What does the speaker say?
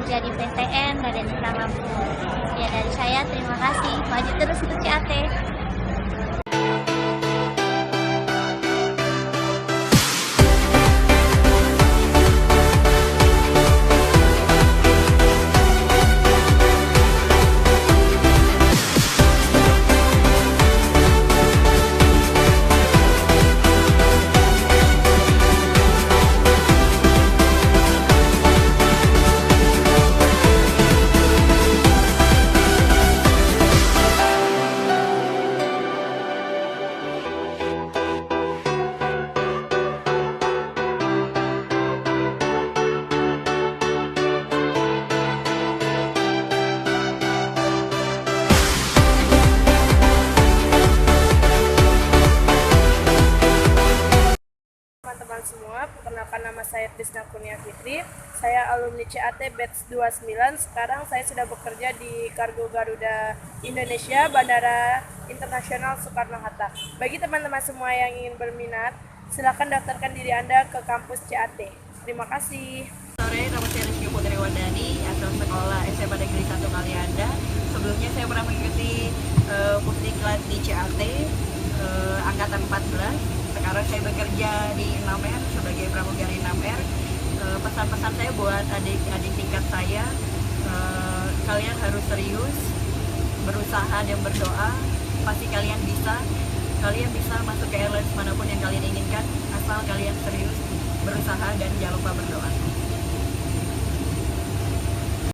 kerja di PTN Raden Pramangku. Ya, dari saya terima kasih. Maju terus untuk CAT. Teman-teman semua, perkenalkan nama saya Trisna Kurnia Fitri. Saya alumni CAT batch 29. Sekarang saya sudah bekerja di Kargo Garuda Indonesia, Bandara Internasional Soekarno-Hatta. Bagi teman-teman semua yang ingin berminat, silakan daftarkan diri Anda ke kampus CAT. Terima kasih. Sore, nama saya Rizky Putri Wardani, asal sekolah SMA Negeri 1 Kalianda. Sebelumnya saya pernah mengikuti Pusdiklat di CAT, angkatan 14. Sekarang saya bekerja di 6R sebagai pramugari 6R. Pesan-pesan saya buat adik-adik tingkat saya, kalian harus serius, berusaha dan berdoa. Pasti kalian bisa masuk ke airlines manapun yang kalian inginkan, asal kalian serius, berusaha dan jangan lupa berdoa.